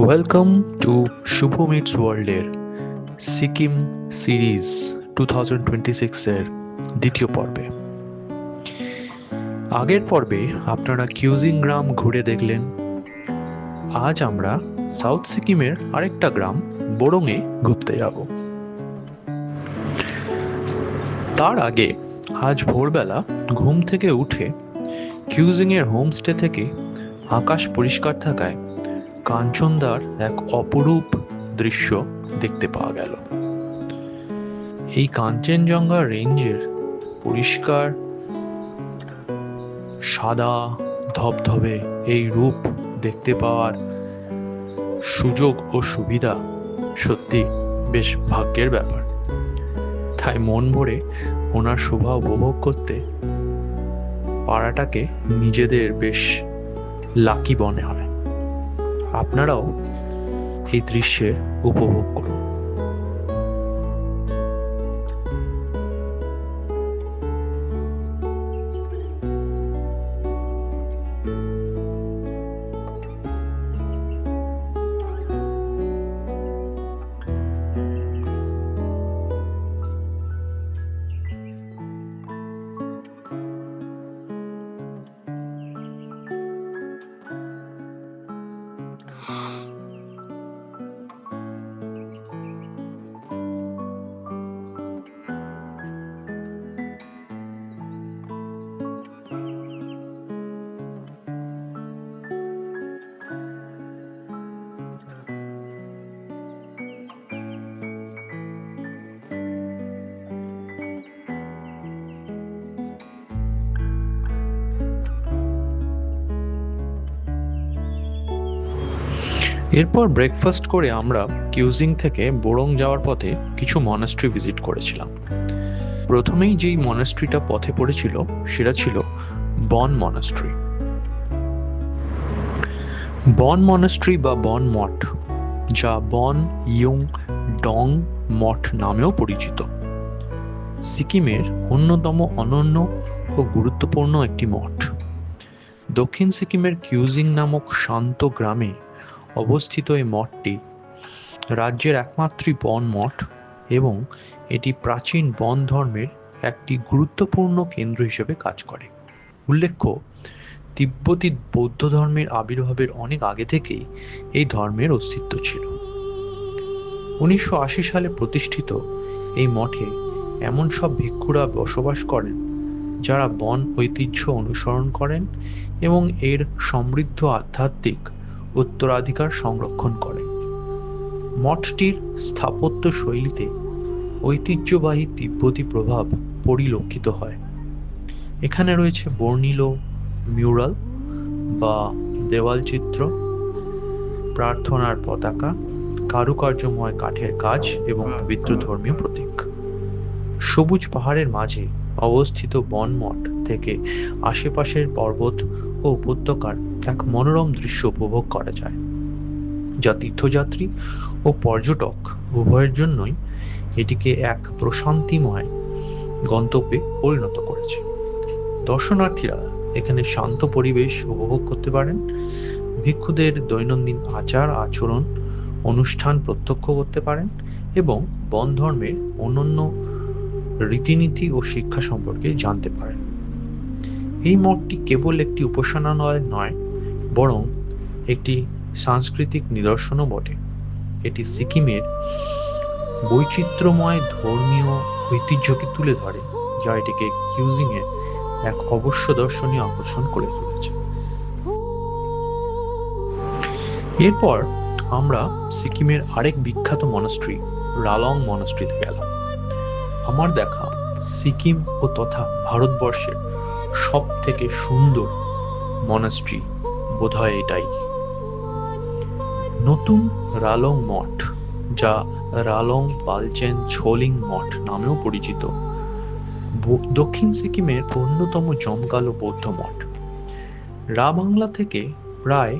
Welcome to Shubho meets ওয়ার্ল্ডের Sikkim series 2026-এর দ্বিতীয় পর্বে। আগের পর্বে আপনারা কিউজিং গ্রাম ঘুরে দেখলেন। আজ আমরা সাউথ সিকিমের আরেকটা গ্রাম বোরোংয়ে ঘুরতে যাব। তার আগে আজ ভোরবেলা ঘুম থেকে উঠে কিউজিংয়ের হোমস্টে থেকে আকাশ পরিষ্কার থাকায় কাঞ্চনদার এক অপরূপ দৃশ্য দেখতে পাওয়া গেল। এই কাঞ্চনজঙ্ঘা রেঞ্জের পরিষ্কার সাদা ধবধবে এই রূপ দেখতে পাওয়ার সুযোগ ও সুবিধা সত্যি বেশ ভাগ্যের ব্যাপার। তাই মন ভরে ওনার শোভা উপভোগ করতে পাড়াটাকে নিজেদের বেশ লাকি মনে হয়। আপনারাও এই দৃশ্যের উপভোগ করুন। এরপর ব্রেকফাস্ট করে আমরা কিউজিং থেকে বোরোং যাওয়ার পথে কিছু মনাস্ট্রি ভিজিট করেছিলাম। প্রথমেই যেই মনাস্ট্রিটা পথে পড়েছিল সেটা ছিল বন মনাস্ট্রি। বন মনাস্ট্রি বা বন মঠ, যা বন ইয়ং ডং মঠ নামেও পরিচিত, সিকিমের অন্যতম অনন্য ও গুরুত্বপূর্ণ একটি মঠ। দক্ষিণ সিকিমের কিউজিং নামক শান্ত গ্রামে অবস্থিত এই মঠটি রাজ্যের একমাত্র বন মঠ এবং এটি প্রাচীন বন ধর্মের একটি গুরুত্বপূর্ণ কেন্দ্র হিসেবে কাজ করে। উল্লেখ্য, তিব্বতী বৌদ্ধ ধর্মের আবির্ভাবের অনেক আগে থেকেই এই ধর্মের অস্তিত্ব ছিল। 1980 সালে প্রতিষ্ঠিত এই মঠে এমন সব ভিক্ষুরা বসবাস করেন যারা বন ঐতিহ্য অনুসরণ করেন এবং এর সমৃদ্ধ আধ্যাত্মিক উত্তরাধিকার সংরক্ষণ করেন। মঠটির স্থাপত্য শৈলীতে ঐতিহ্যবাহী তিব্বতী প্রভাব পরিলক্ষিত হয়। এখানে রয়েছে বর্ণিল মিউরাল বা দেওয়াল চিত্র, প্রার্থনার পতাকা, কারুকার্যময় কাঠের কাজ এবং পবিত্র ধর্মীয় প্রতীক। সবুজ পাহাড়ের মাঝে অবস্থিত বন মঠ থেকে আশেপাশের পর্বত ও উপত্যকার এক মনোরম দৃশ্য উপভোগ করা যায়, যা তীর্থযাত্রী ও পর্যটক উভয়ের জন্যই এটিকে এক প্রশান্তিময় গন্তব্যে পরিণত করেছে। দর্শনার্থীরা এখানে শান্ত পরিবেশ উপভোগ করতে পারেন, ভিক্ষুদের দৈনন্দিন আচার আচরণ অনুষ্ঠান প্রত্যক্ষ করতে পারেন এবং বন ধর্মের অনন্য রীতিনীতি ও শিক্ষা সম্পর্কে জানতে পারেন। এই মঠটি কেবল একটি উপাসনালয় নয়, বরং একটি সাংস্কৃতিক নিদর্শনও বটে। এটি সিকিমের বৈচিত্র্যময় ধর্মীয় ঐতিহ্যকে তুলে ধরে, যা এটিকে কিউজিংয়ের এক অবশ্য দর্শনীয় আকর্ষণ করে তুলেছে। এরপর আমরা সিকিমের আরেক বিখ্যাত মনাস্ট্রি রালং মনাস্ট্রিতে গেলাম। আমার দেখা সিকিম ও তথা ভারতবর্ষের সব থেকে সুন্দর মনাস্ট্রি বোধহয় এটাই। নতুন রালং মঠ, যা রালং পালচেন ছোলিং মঠ নামেও পরিচিত, দক্ষিণ সিকিমের অন্যতম জমকালো বৌদ্ধ মঠ। বাংলা থেকে প্রায়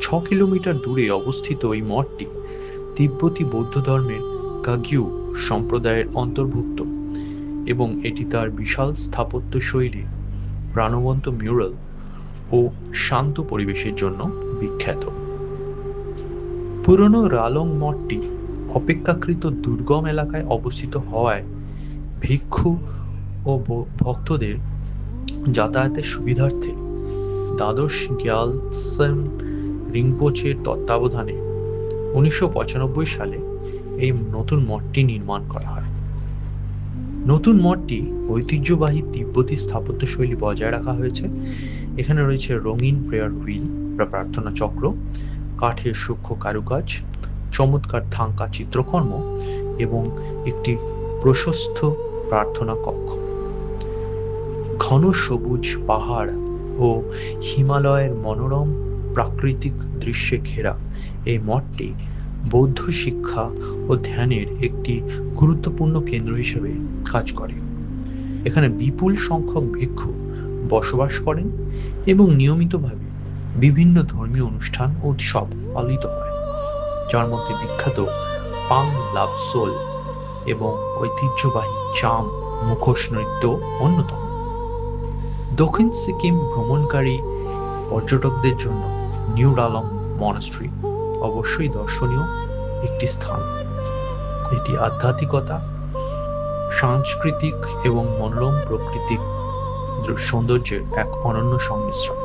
6 কিলোমিটার দূরে অবস্থিত এই মঠটি তিব্বতী বৌদ্ধ ধর্মের কাগ্যু সম্প্রদায়ের অন্তর্ভুক্ত এবং এটি তার বিশাল স্থাপত্য শৈলী, প্রাণবন্ত মিউরাল ও শান্ত পরিবেশের জন্য বিখ্যাত। পুরনো রালং মঠটি অপেক্ষাকৃত দুর্গম এলাকায় অবস্থিত হওয়ায় ভিক্ষু ও ভক্তদের যাতায়াতের সুবিধার্থে দ্বাদশ গ্যালসেন রিংপোচের তত্ত্বাবধানে 1995 সালে এই নতুন মঠটি নির্মাণ করা হয়। নতুন মঠটি ঐতিহ্যবাহী তিব্বতী স্থাপত্যশৈলী বজায় রাখা হয়েছে। এখানে রয়েছে রঙিন প্রেয়ার হুইল বা প্রার্থনা চক্র, কাঠের সূক্ষ্ম কারুকাজ, চমৎকার থাঙ্কা চিত্রকর্ম এবং একটি প্রশস্ত প্রার্থনা কক্ষ। ঘন সবুজ পাহাড় ও হিমালয়ের মনোরম প্রাকৃতিক দৃশ্যে ঘেরা এই মঠটি বৌদ্ধ শিক্ষা ও ধ্যানের একটি গুরুত্বপূর্ণ কেন্দ্র হিসেবে কাজ করে। এখানে বিপুল সংখ্যক ভিক্ষু বসবাস করেন এবং নিয়মিতভাবে বিভিন্ন ধর্মীয় অনুষ্ঠান ও উৎসব পালিত হয়, যার মধ্যে বিখ্যাত পাং লাবসোল এবং ঐতিহ্যবাহী চাম মুখোশ নৃত্য অন্যতম। দক্ষিণ সিকিম ভ্রমণকারী পর্যটকদের জন্য নিউ রালং মনাস্ট্রি অবশ্যই দর্শনীয় একটি স্থান। এটি আধ্যাত্মিকতা, সাংস্কৃতিক এবং মনোরম প্রাকৃতিক সৌন্দর্যের এক অনন্য সংমিশ্রণ।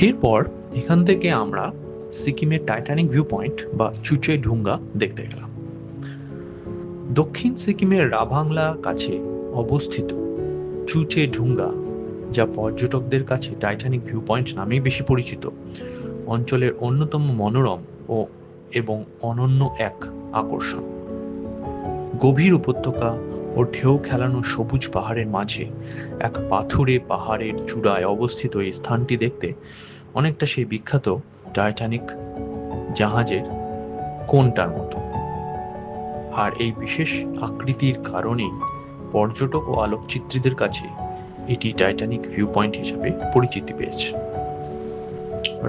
এরপর এখান থেকে আমরা সিকিমের টাইটানিক ভিউ পয়েন্ট বা চুচে ঢুঙ্গা দেখতে গেলাম। দক্ষিণ সিকিমের রাভাংলা কাছে অবস্থিত চুচে ঢুঙ্গা, যা পর্যটকদের কাছে টাইটানিক ভিউ পয়েন্ট নামেই বেশি পরিচিত, অঞ্চলের অন্যতম মনোরম এবং অনন্য এক আকর্ষণ। গভীর উপত্যকা ও ঢেউ খেলানো সবুজ পাহাড়ের মাঝে এক পাথুরে পাহাড়ের চূড়ায় অবস্থিত এই স্থানটি দেখতে অনেকটা সেই বিখ্যাত টাইটানিক জাহাজের কোনটার মতো। আর এই বিশেষ আকৃতির কারণেই পর্যটক ও আলোকচিত্রীদের কাছে এটি টাইটানিক ভিউ পয়েন্ট হিসেবে পরিচিতি পেয়েছে।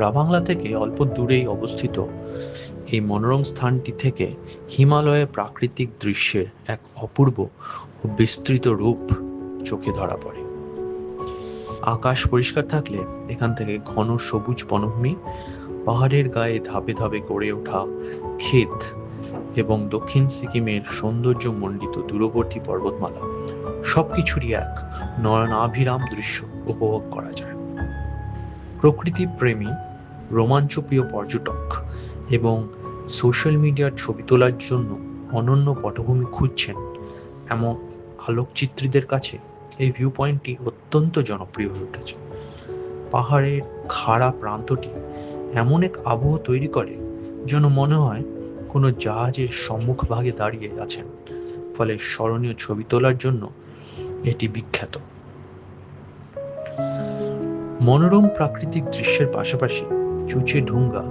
রাভাংলা থেকে অল্প দূরেই অবস্থিত এই মনোরম স্থানটি থেকে হিমালয়ের প্রাকৃতিক দৃশ্যের এক অপূর্ব ও বিস্তৃত রূপ চোখে ধরা পড়ে। আকাশ পরিষ্কার থাকলে এখান থেকে ঘন সবুজ বনভূমি, পাহাড়ের গায়ে ধাপে ধাপে গড়ে ওঠা ক্ষেত এবং দক্ষিণ সিকিমের সৌন্দর্যমণ্ডিত দূরবর্তী পর্বতমালা সবকিছুরই এক নয়নাভিরাম দৃশ্য উপভোগ করা যায়। প্রকৃতি প্রেমী, রোমাঞ্চপ্রিয় পর্যটক এবং সোশ্যাল মিডিয়ার ছবি তোলার জন্য অনন্য পটভূমি খুঁজছেন এমন আলোকচিত্রীদের কাছে এই ভিউ পয়েন্টটি অত্যন্ত জনপ্রিয় হয়ে উঠেছে। পাহাড়ের খাড়া প্রান্তটি এমন এক আবহ তৈরি করে যেন মনে হয় কোনো জাহাজের সম্মুখভাগে দাঁড়িয়ে আছেন, ফলে স্মরণীয় ছবি তোলার জন্য এটি বিখ্যাত। মনোরম প্রাকৃতিক দৃশ্যের পাশাপাশি চুচে ঢুঙ্গা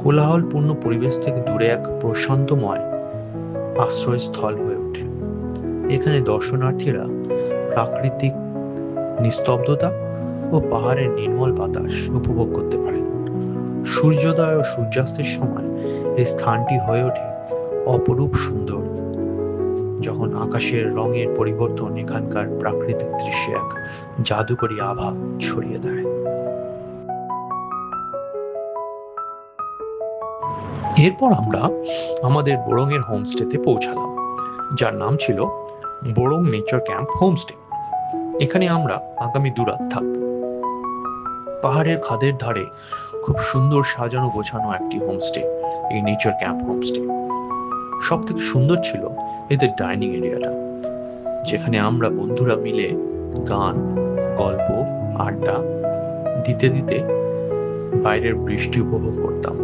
কোলাহলপূর্ণ পরিবেশ থেকে দূরে এক প্রশান্তময় আশ্রয়স্থল হয়ে ওঠে। এখানে দর্শনার্থীরা প্রাকৃতিক নিস্তব্ধতা ও পাহাড়ের নির্মল বাতাস উপভোগ করতে পারেন। সূর্যোদয় ও সূর্যাস্তের সময় এই স্থানটি হয়ে ওঠে অপরূপ সুন্দর, যখন আকাশের রঙের পরিবর্তন এখানকার প্রাকৃতিক দৃশ্যে এক জাদুকরী আভা ছড়িয়ে দেয়। এরপর আমরা আমাদের বোরংয়ের হোমস্টেতে পৌঁছালাম, যার নাম ছিল বোরং নেচার ক্যাম্প হোমস্টে। এখানে আমরা আগামী 2 রাত থাকব। পাহাড়ের খাদের ধারে খুব সুন্দর সাজানো গোছানো একটি হোমস্টে এই নেচার ক্যাম্প হোমস্টে। সব থেকে সুন্দর ছিল এদের ডাইনিং এরিয়াটা, যেখানে আমরা বন্ধুরা মিলে গান, গল্প, আড্ডা দিতে দিতে বাইরের বৃষ্টি উপভোগ করতাম।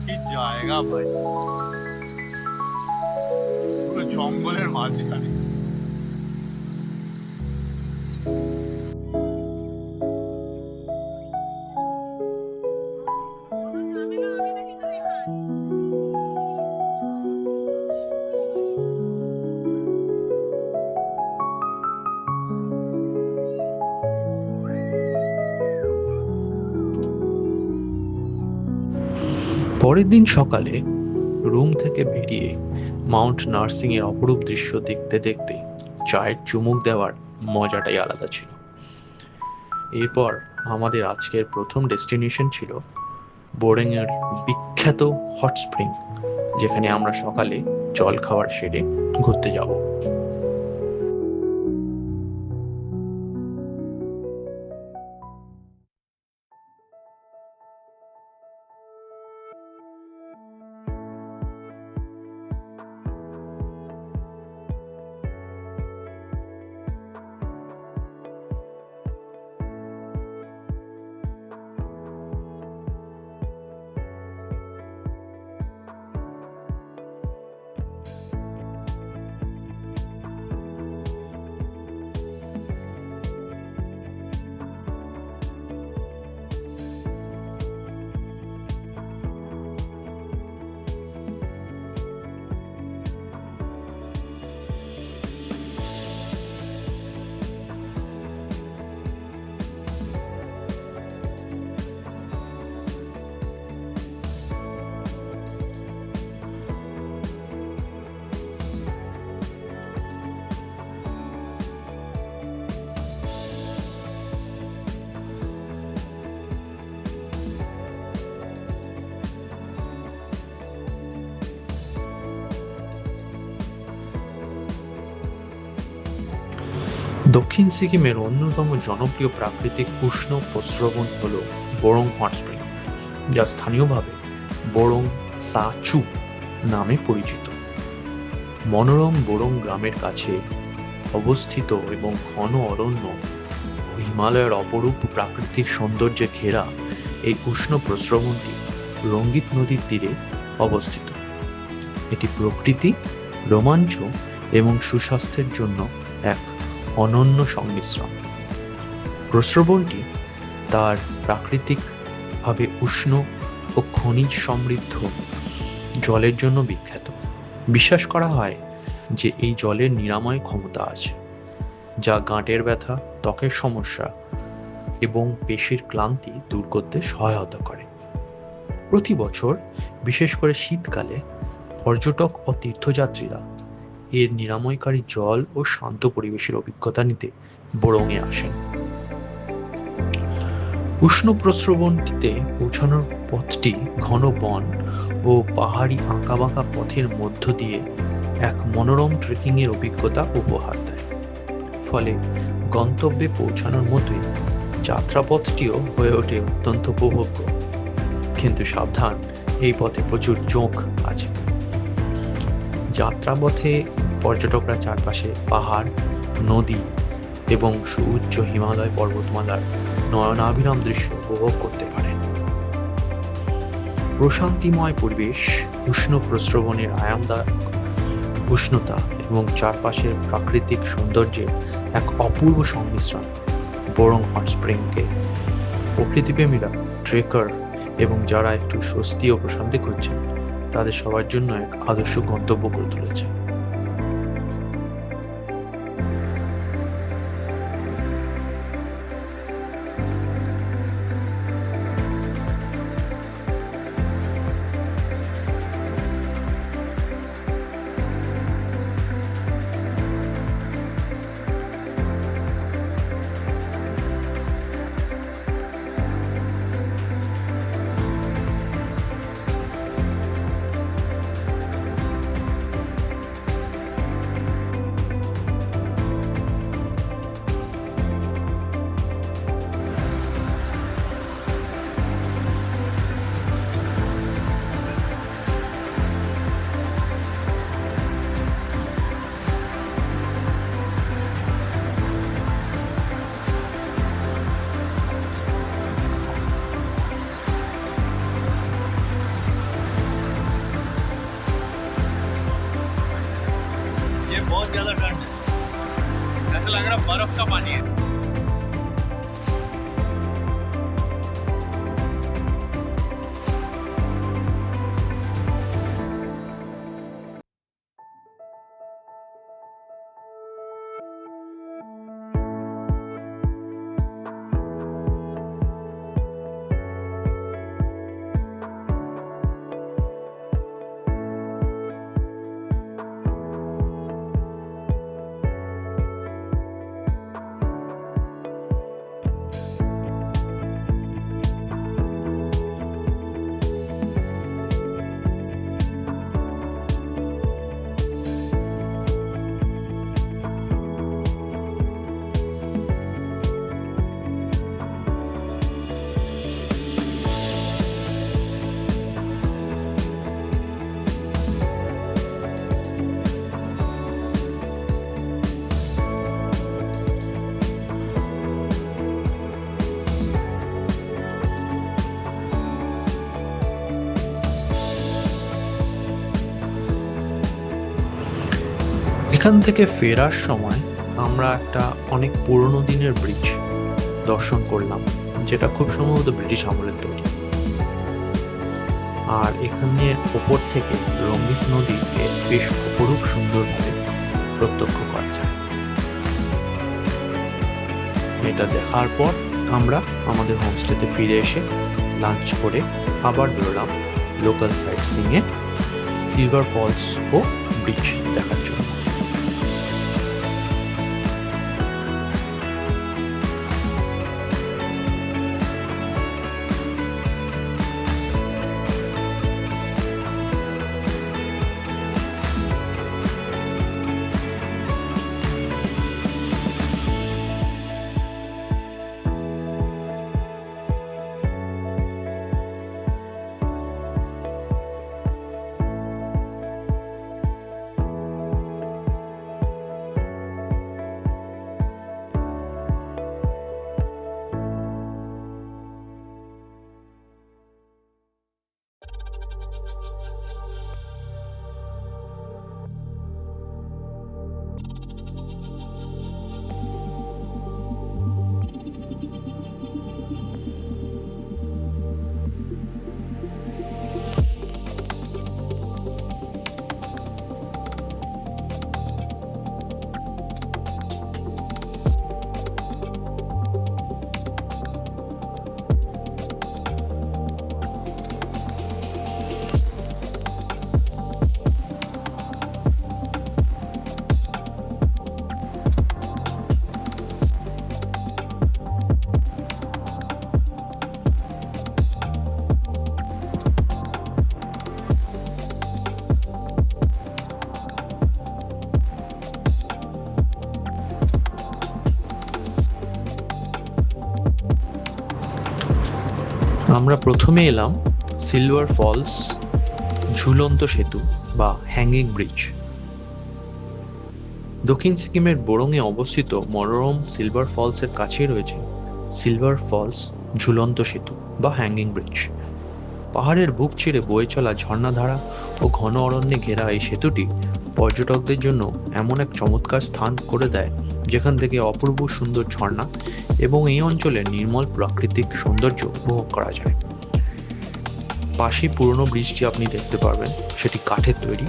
কি জায়গা ভাই, পুরো জঙ্গলের মাঝখানে। পরের দিন সকালে রুম থেকে বেরিয়ে মাউন্ট নার্সিং এর অপরূপ দৃশ্য দেখতে দেখতে চায়ের চুমুক দেওয়ার মজাটাই আলাদা ছিল। এরপর আমাদের আজকের প্রথম ডেস্টিনেশন ছিল বোরেং এর বিখ্যাত হট স্প্রিং, যেখানে আমরা সকালে জল খাওয়ার সেরে ঘুরতে যাব। দক্ষিণ সিকিমের অন্যতম জনপ্রিয় প্রাকৃতিক উষ্ণ প্রস্রবণ হল বোরং হট স্প্রিং, যা স্থানীয়ভাবে বোরং সা-চু নামে পরিচিত। মনোরম বোরং গ্রামের কাছে অবস্থিত এবং ঘন অরণ্য ও হিমালয়ের অপরূপ প্রাকৃতিক সৌন্দর্যে ঘেরা এই উষ্ণ প্রস্রবণটি রঙ্গিত নদীর তীরে অবস্থিত। এটি প্রকৃতি, রোমাঞ্চ এবং সুস্বাস্থ্যের জন্য এক অনন্য সংমিশ্রণ। প্রস্রবণটি তার প্রাকৃতিকভাবে উষ্ণ ও খনিজ সমৃদ্ধ জলের জন্য বিখ্যাত। বিশ্বাস করা হয় যে এই জলের নিরাময় ক্ষমতা আছে, যা গাঁটের ব্যথা, ত্বকের সমস্যা এবং পেশির ক্লান্তি দূর করতে সহায়তা করে। প্রতি বছর, বিশেষ করে শীতকালে, পর্যটক ও তীর্থযাত্রীরা এর নিরাময়কারী জল ও শান্ত পরিবেশের অভিজ্ঞতা নিতে বোরংয়ে আসেন। উষ্ণ প্রস্রবণটিতে পৌঁছানোর পথটি ঘন বন ও পাহাড়ি আঁকাবাঁকা পথের মধ্য দিয়ে এক মনোরম ট্রেকিং এর অভিজ্ঞতা উপহার দেয়। ফলে গন্তব্যে পৌঁছানোর মতোই যাত্রাপথটিও হয়ে ওঠে অত্যন্ত উপভোগ্য। কিন্তু সাবধান, এই পথে প্রচুর জোঁক আছে। যাত্রাপথে পর্যটকরা চারপাশে পাহাড়, নদী এবং সুউচ্চ হিমালয় পর্বতমালার নয়নাভিরাম দৃশ্য উপভোগ করতে পারেন। প্রশান্তিময় পরিবেশ, উষ্ণ প্রস্রবণের আরামদায়ক উষ্ণতা এবং চারপাশের প্রাকৃতিক সৌন্দর্যের এক অপূর্ব সংমিশ্রণ বোরং হট স্প্রিংকে প্রকৃতিপ্রেমীরা, ট্রেকার এবং যারা একটু স্বস্তি ও প্রশান্তি খুঁজছেন তাদের সবার জন্য এক আদর্শ গন্তব্য করে তুলেছে। ये बहुत ज्यादा ठंड है, ऐसा लग रहा है बर्फ का पानी है। এখান থেকে ফেরার সময় আমরা একটা অনেক পুরনো দিনের ব্রিজ দর্শন করলাম, যেটা খুব সম্ভবত ব্রিটিশ আমলের তৈরি। আর এখানের ওপর থেকে রঙ্গিত নদীকে বেশ অপরূপ সুন্দরভাবে প্রত্যক্ষ করা যায়। এটা দেখার পর আমরা আমাদের হোমস্টেতে ফিরে এসে লাঞ্চ করে আবার বেরোলাম লোকাল সাইট সিইংয়ে, সিলভার ফলস ও ব্রিজ দেখার জন্য। আমরা প্রথমে এলাম সিলভার ফলস ঝুলন্ত সেতু বা হ্যাঙ্গিং ব্রিজ। দক্ষিণ সিকিমের বোরোংয়ে অবস্থিত মনোরম সিলভার ফলসের কাছেই রয়েছে সিলভার ফলস ঝুলন্ত সেতু বা হ্যাঙ্গিং ব্রিজ। পাহাড়ের বুক চিরে বয়ে চলা ঝর্ণাধারা ও ঘন অরণ্যে ঘেরা এই সেতুটি পর্যটকদের জন্য এমন এক চমৎকার স্থান করে দেয় যেখান থেকে অপূর্ব সুন্দর ঝর্ণা এবং এই অঞ্চলের নির্মল প্রাকৃতিক সৌন্দর্য উপভোগ করা যায়। পাশেই পুরনো ব্রিজটি আপনি দেখতে পারবেন, সেটি কাঠের তৈরি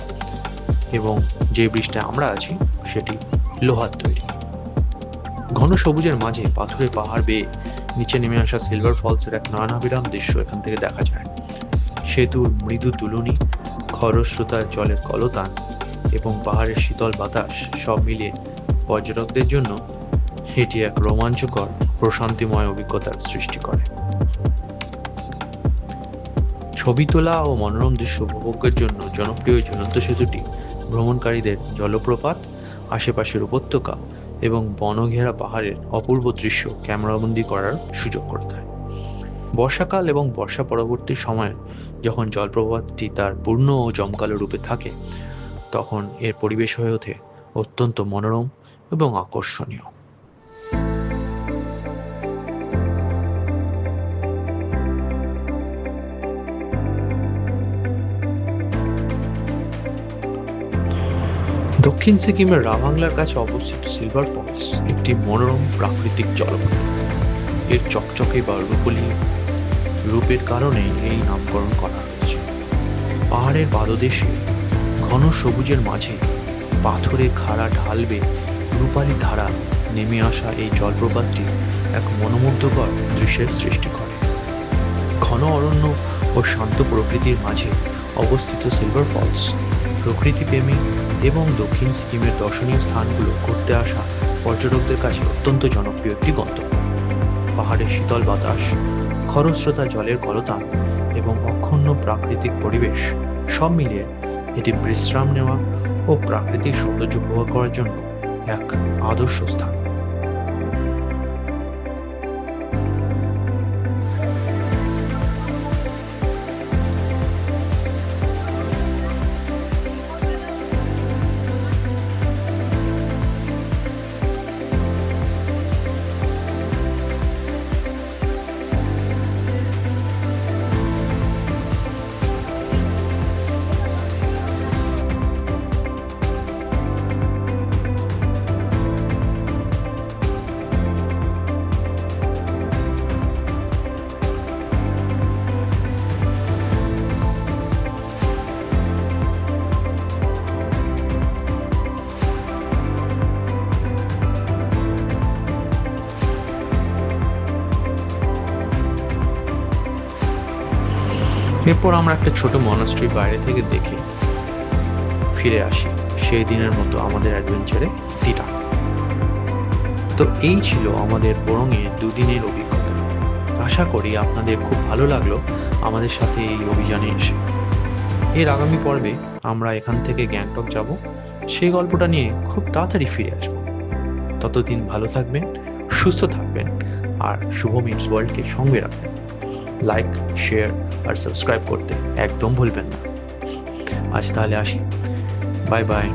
এবং যে ব্রিজটায় আমরা আছি সেটি লোহার তৈরি। ঘন সবুজের মাঝে পাথুরে পাহাড় বেয়ে নিচে নেমে আসা সিলভার ফলসের এক নয়নাভিরাম দৃশ্য এখান থেকে দেখা যায়। সেতুর মৃদু তুলনি, খরস্রোতার জলের কলতান এবং পাহাড়ের শীতল বাতাস সব মিলিয়ে পর্যটকদের জন্য এটি এক রোমাঞ্চকর প্রশান্তিময় অভিজ্ঞতার সৃষ্টি করে। ছবি তোলা ও মনোরম দৃশ্য উপভোগের জন্য জনপ্রিয় ঝুলন্ত সেতুটি ভ্রমণকারীদের জলপ্রপাত, আশেপাশের উপত্যকা এবং বনঘেরা পাহাড়ের অপূর্ব দৃশ্য ক্যামেরাবন্দি করার সুযোগ করে দেয়। বর্ষাকাল এবং বর্ষা পরবর্তী সময়ে যখন জলপ্রপাতটি তার পূর্ণ ও জমকালো রূপে থাকে, তখন এর পরিবেশ হয়ে ওঠে অত্যন্ত মনোরম এবং আকর্ষণীয়। দক্ষিণ সিকিমের রাভাংলার কাছে অবস্থিত সিলভার ফলস একটি মনোরম প্রাকৃতিক জলপ্রপাত। এর চকচকে বা রূপলি রূপের কারণে এই নামকরণ করা হয়েছে। পাহাড়ের পাদদেশে ঘন সবুজের মাঝে পাথরে খাড়া ঢাল বেয়ে রূপালী ধারা নেমে আসা এই জলপ্রপাতটি এক মনোমুগ্ধকর দৃশ্যের সৃষ্টি করে। ঘন অরণ্য ও শান্ত প্রকৃতির মাঝে অবস্থিত সিলভার ফলস প্রকৃতিপ্রেমী এবং দক্ষিণ সিকিমের দর্শনীয় স্থানগুলো ঘুরতে আসা পর্যটকদের কাছে অত্যন্ত জনপ্রিয় একটি গন্তব্য। পাহাড়ের শীতল বাতাস, খরস্রোতা জলের কলতান এবং অক্ষুণ্ণ প্রাকৃতিক পরিবেশ সব মিলিয়ে এটি বিশ্রাম নেওয়া ও প্রাকৃতিক সৌন্দর্য উপভোগ করার জন্য এক আদর্শ স্থান। এরপর আমরা একটা ছোট মনাস্ট্রি বাইরে থেকে দেখে ফিরে আসি সেই দিনের মতো আমাদের অ্যাডভেঞ্চারে দিটা। তো এই ছিল আমাদের বোরোংয়ে দুদিনের অভিজ্ঞতা। আশা করি আপনাদের খুব ভালো লাগলো আমাদের সাথে এই অভিযানে এসে। এর আগামী পর্বে আমরা এখান থেকে গ্যাংটক যাব, সেই গল্পটা নিয়ে খুব তাড়াতাড়ি ফিরে আসবো। ততদিন ভালো থাকবেন, সুস্থ থাকবেন আর শুভ মিমস ওয়ার্ল্ডকে সঙ্গে রাখবেন। লাইক, শেয়ার আর সাবস্ক্রাইব করতে একদম ভুলবেন না। আজ তাহলে আসি, বাই বাই।